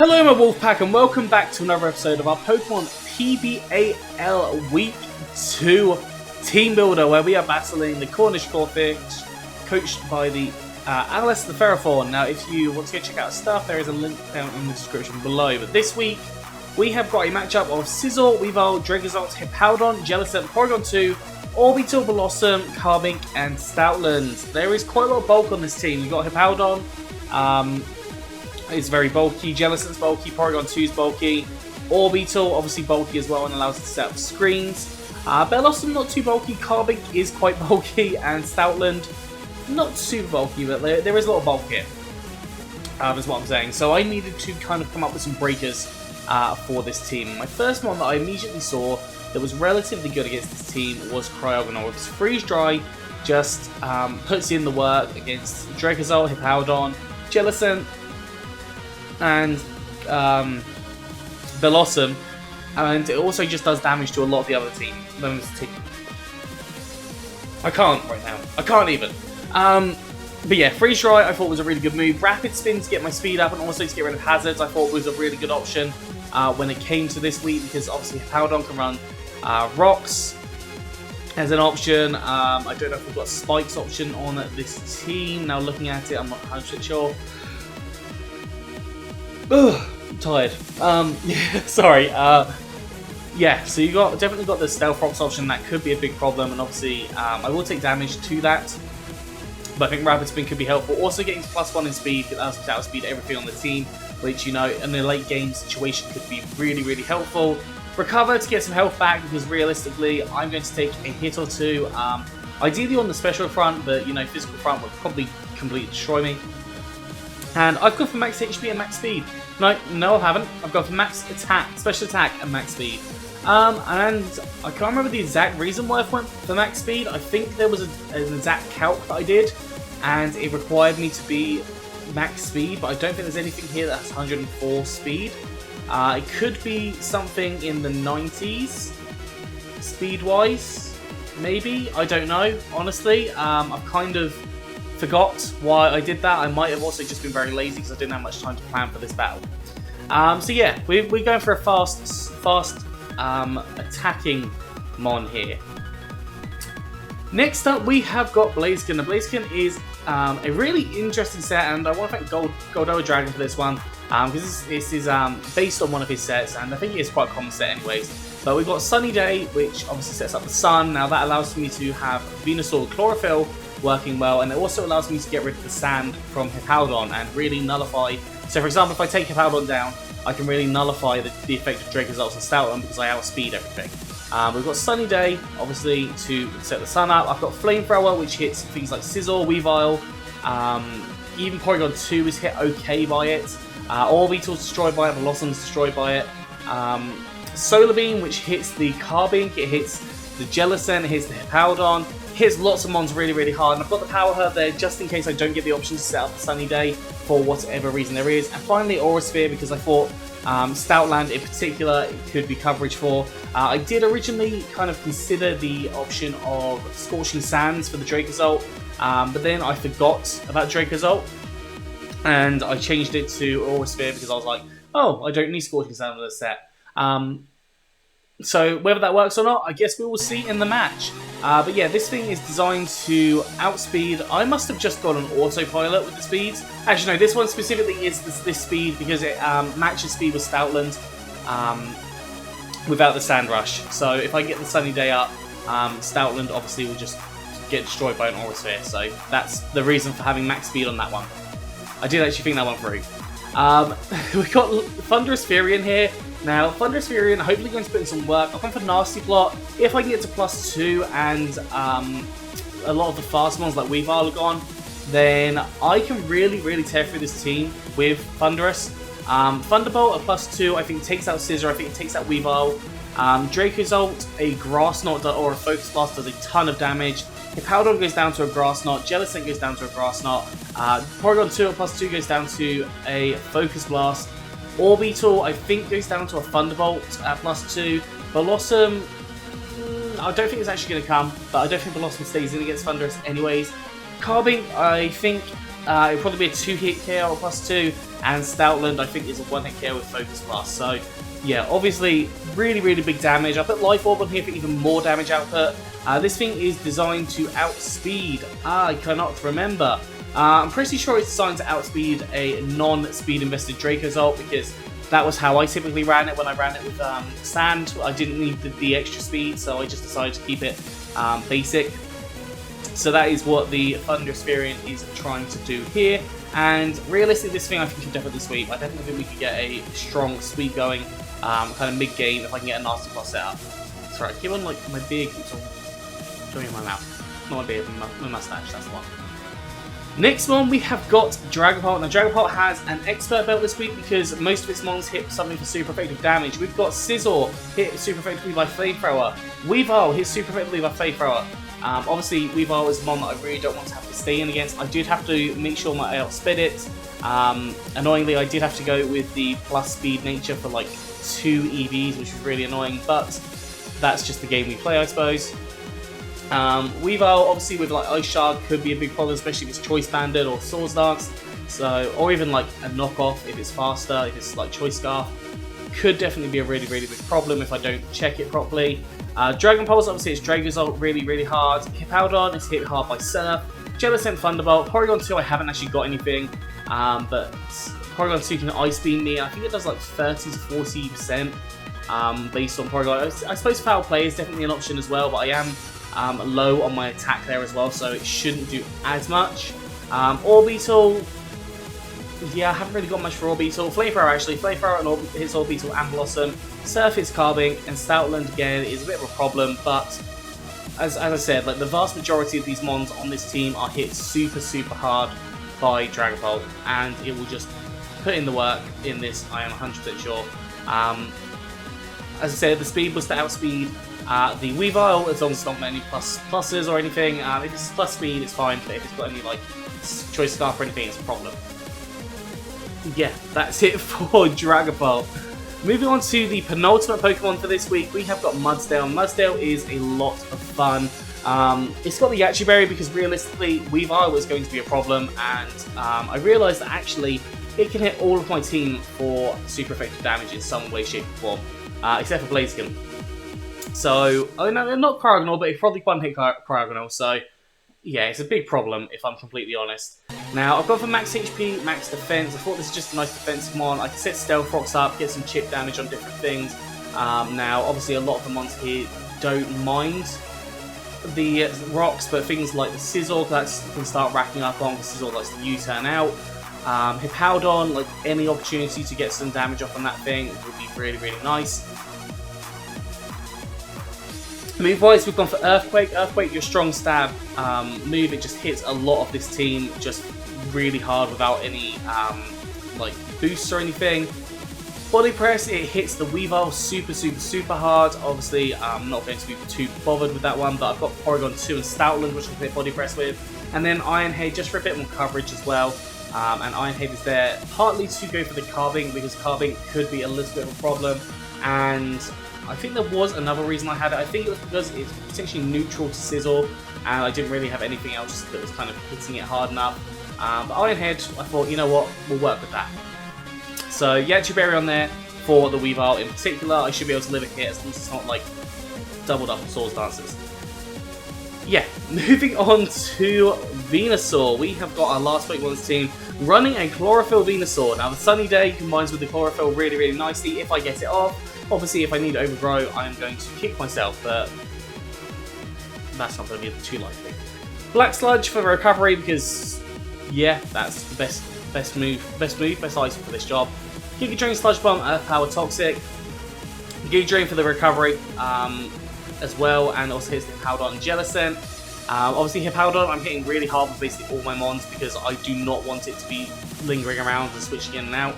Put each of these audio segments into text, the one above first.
Hello my Wolfpack and welcome back to another episode of our Pokemon PBAL Week 2 Team Builder, where we are battling the Cornish Corphish, coached by the Alice the Ferrothorn. Now if you want to go check out our stuff, there is a link down in the description below. But this week we have got a matchup of Scizor, Weavile, Draggable, Hippowdon, Jellicent, Porygon 2, Orbital, Blossom, Carbink and Stoutland. There is quite a lot of bulk on this team. You've got Hippowdon, it's very bulky, Jellicent's bulky, Porygon 2's bulky, Orbital obviously bulky as well and allows it to set up screens. Blossom not too bulky, Carbink is quite bulky, and Stoutland not super bulky, but there is a lot of bulk here, is what I'm saying. So I needed to kind of come up with some breakers for this team. My first one that I immediately saw that was relatively good against this team was Cryogonal. It's Freeze Dry, just puts in the work against Draggable, Hippowdon, Jellicent, and Blossom, and it also just does damage to a lot of the other team. I can't right now. I can't even. But yeah, Freeze Dry I thought was a really good move. Rapid Spin to get my speed up and also to get rid of hazards I thought was a really good option when it came to this week, because obviously Hippowdon can run Rocks as an option. I don't know if we've got Spikes option on this team. Now looking at it, I'm not 100% sure. Ugh, I'm tired. Yeah, sorry. Yeah, so you definitely got the Stealth Rocks option. That could be a big problem, and obviously I will take damage to that. But I think Rapid Spin could be helpful. Also getting to +1 in speed allows me to outspeed everything on the team, which, you know, in a late game situation could be really, really helpful. Recover to get some health back, because realistically I'm going to take a hit or two. Ideally on the special front, but you know, physical front would probably completely destroy me. And I've gone for max HP and max speed. No, I haven't. I've gone for max attack, special attack, and max speed. And I can't remember the exact reason why I went for max speed. I think there was an exact calc that I did, and it required me to be max speed, but I don't think there's anything here that has 104 speed. It could be something in the 90s, speed-wise, maybe? I don't know, honestly. I've kind of forgot why I did that. I might have also just been very lazy because I didn't have much time to plan for this battle. So yeah, we're going for a fast attacking Mon here. Next up, we have got Blaziken. Now, Blaziken is a really interesting set, and I want to thank Goldoa Dragon for this one, because this is based on one of his sets, and I think it is quite a common set anyways. But we've got Sunny Day, which obviously sets up the sun. Now that allows me to have Venusaur Chlorophyll working well, and it also allows me to get rid of the sand from Hippowdon and really nullify. So for example, if I take Hippowdon down, I can really nullify the effect of Draggable and Stoutland because I outspeed everything. We've got Sunny Day, obviously, to set the sun up. I've got Flamethrower, which hits things like Scizor, Weavile, even Porygon 2 is hit okay by it. Orbital's destroyed by it, Blossom's destroyed by it. Solar Beam, which hits the Carbink, it hits the Jellicent, it hits the Hippowdon, hits lots of mons really, really hard. And I've got the Power Herb there just in case I don't get the option to set up the Sunny Day for whatever reason there is. And finally, Aura Sphere, because I thought Stoutland in particular it could be coverage for. I did originally kind of consider the option of Scorching Sands for the Draggable, but then I forgot about Draggable, and I changed it to Aura Sphere because I was like, oh, I don't need Scorching Sands for this set. So whether that works or not, I guess we will see in the match. But yeah, this thing is designed to outspeed. I must have just got an autopilot with the speeds. Actually, no, this one specifically is this speed because it matches speed with Stoutland without the Sand Rush. So if I get the Sunny Day up, Stoutland obviously will just get destroyed by an Aura Sphere. So that's the reason for having max speed on that one. I did actually think that one through. We've got Thunderous Fury in here. Now, Thunderous Fury, hopefully going to put in some work. I've gone for Nasty Plot. If I can get to +2 and a lot of the fast ones like Weavile are gone, then I can really, really tear through this team with Thunderous. Thunderbolt at +2, I think takes out Scizor, I think it takes out Weavile. Draco's ult, a Grass Knot or a Focus Blast does a ton of damage. Hippowdon goes down to a Grass Knot, Jellicent goes down to a Grass Knot, Porygon 2 at +2 goes down to a Focus Blast. Orbital, I think, goes down to a Thunderbolt at +2. Blossom, I don't think it's actually going to come, but I don't think Blossom stays in against Thunderous anyways. Carbink, I think it'll probably be a 2-hit KO at +2. and Stoutland I think is a one-hit KO with Focus Blast. So yeah, obviously really big damage. I put Life Orb on here for even more damage output. This thing is designed to outspeed. I cannot remember. I'm pretty sure it's designed to outspeed a non-speed invested Dracozolt, because that was how I typically ran it when I ran it with Sand. I didn't need the extra speed, so I just decided to keep it basic. So that is what the Thunderous Variant is trying to do here. And realistically, this thing I think can definitely sweep. I definitely think we could get a strong sweep going, kind of mid-game, if I can get a nasty cross set up. Sorry, I keep on, like, my beard keeps on going in my mouth. Not my beard, my mustache, that's the one. Next one, we have got Draggable. Now, Draggable has an expert belt this week because most of its mons hit something for super effective damage. We've got Scizor hit super effectively by Flamethrower. Weavile hit super effectively by Flamethrower. Obviously, Weavile is a mon that I really don't want to have to stay in against. I did have to make sure I outsped it. Annoyingly, I did have to go with the plus speed nature for like 2 EVs, which was really annoying, but that's just the game we play, I suppose. Weavile, obviously, with like Ice Shard could be a big problem, especially if it's Choice Banded or Swords Dance. So, or even like a knockoff if it's faster, if it's like Choice Scarf. Could definitely be a really big problem if I don't check it properly. Dragon Pulse, obviously, it's Dragozolt really hard. Hippowdon is hit hard by Surf. Jellicent Thunderbolt. Porygon 2, I haven't actually got anything, but Porygon 2 can Ice Beam me. I think it does like 30 to 40% based on Porygon. I suppose Foul Play is definitely an option as well, but I am low on my attack there as well, so it shouldn't do as much. Orbeetle, yeah, I haven't really got much for Orbeetle. Flamethrower, actually. Flamethrower and hits Orbeetle and Blossom. Surf hits Carbink, and Stoutland again is a bit of a problem, but as I said, like the vast majority of these mons on this team are hit super hard by Draggable, and it will just put in the work in this, I am 100% sure. As I said, the speed was to outspeed the Weavile, as long as it's not many pluses or anything. If it's plus speed, it's fine, but if it's got any like Choice Scarf or anything, it's a problem. Yeah, that's it for Draggable. Moving on to the penultimate Pokemon for this week, we have got Mudsdale. Mudsdale is a lot of fun. It's got the Yachi Berry because realistically, Weavile was going to be a problem, and I realised that actually it can hit all of my team for super effective damage in some way, shape, or form, except for Blaziken. So, oh no, not Cryogonal, but it's probably one-hit Cryogonal, so yeah, it's a big problem if I'm completely honest. Now, I've gone for max HP, max defense. I thought this was just a nice defensive mon. I can set Stealth Rocks up, get some chip damage on different things. Now, obviously, a lot of the mons here don't mind the rocks, but things like the Scizor, that can start racking up on. The Scizor likes to U-turn out. Hippowdon, like any opportunity to get some damage off on that thing would be really nice. Move-wise, we've gone for Earthquake. Earthquake, your strong stab move, it just hits a lot of this team just really hard without any like boosts or anything. Body Press, it hits the Weavile super hard. Obviously, I'm not going to be too bothered with that one, but I've got Porygon 2 and Stoutland, which I can hit Body Press with. And then Iron Head, just for a bit more coverage as well. And Iron Head is there partly to go for the Carbink, because Carbink could be a little bit of a problem. And I think there was another reason I had it. I think it was because it's potentially neutral to Scizor, and I didn't really have anything else that was kind of hitting it hard enough. But Iron Head, I thought, you know what, we'll work with that. So Yachi Berry on there for the Weavile in particular. I should be able to live a hit as long as it's not like doubled up on Swords Dances. Yeah, moving on to Venusaur. We have got our last Pokemon's team running a Chlorophyll Venusaur. Now the Sunny Day combines with the Chlorophyll really nicely if I get it off. Obviously, if I need to overgrow, I'm going to kick myself, but that's not going to be too likely. Black Sludge for the recovery because, yeah, that's the best item for this job. Giga Drain, Sludge Bomb, Earth Power, Toxic. Giga Drain for the recovery as well, and also hits the Hippowdon and Jellicent. Obviously, Hippowdon I'm hitting really hard with basically all my mons because I do not want it to be lingering around and switching in and out.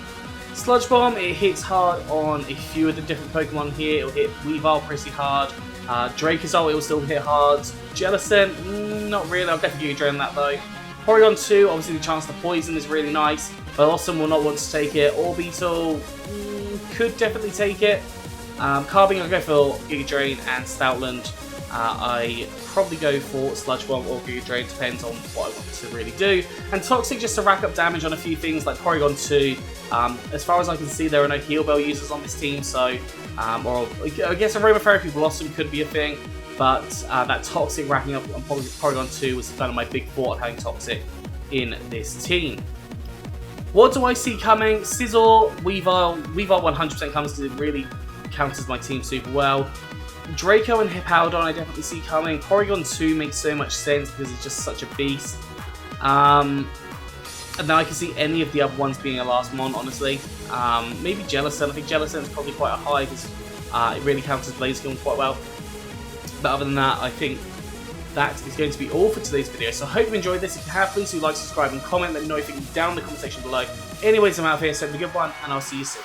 Sludge Bomb, it hits hard on a few of the different Pokemon here. It'll hit Weavile pretty hard. Dracozolt, it will still hit hard. Jellicent, not really. I'll definitely Giga Drain that though. Porygon 2, obviously the chance to poison is really nice. Blossom will not want to take it. Orbeetle could definitely take it. Carbink, I'll go for Giga Drain, and Stoutland I probably go for Sludge Bomb or Giga Drain, depends on what I want to really do. And Toxic just to rack up damage on a few things like Porygon 2. As far as I can see, there are no Heal Bell users on this team, so or I guess Aromatherapy Blossom could be a thing, but that Toxic racking up on Porygon 2 was kind of my big thought of having Toxic in this team. What do I see coming? Sizzle, Weavile 100% comes because it really counters my team super well. Draco and Hippowdon I definitely see coming. Porygon 2 makes so much sense because it's just such a beast. And then I can see any of the other ones being a last mon, honestly. Maybe Jellicent. I think Jellicent is probably quite a high because it really counters Blaziken quite well. But other than that, I think that is going to be all for today's video. So I hope you enjoyed this. If you have, please do like, subscribe, and comment. Let me know if you can down in the comment section below. Anyways, I'm out of here. So have a good one, and I'll see you soon.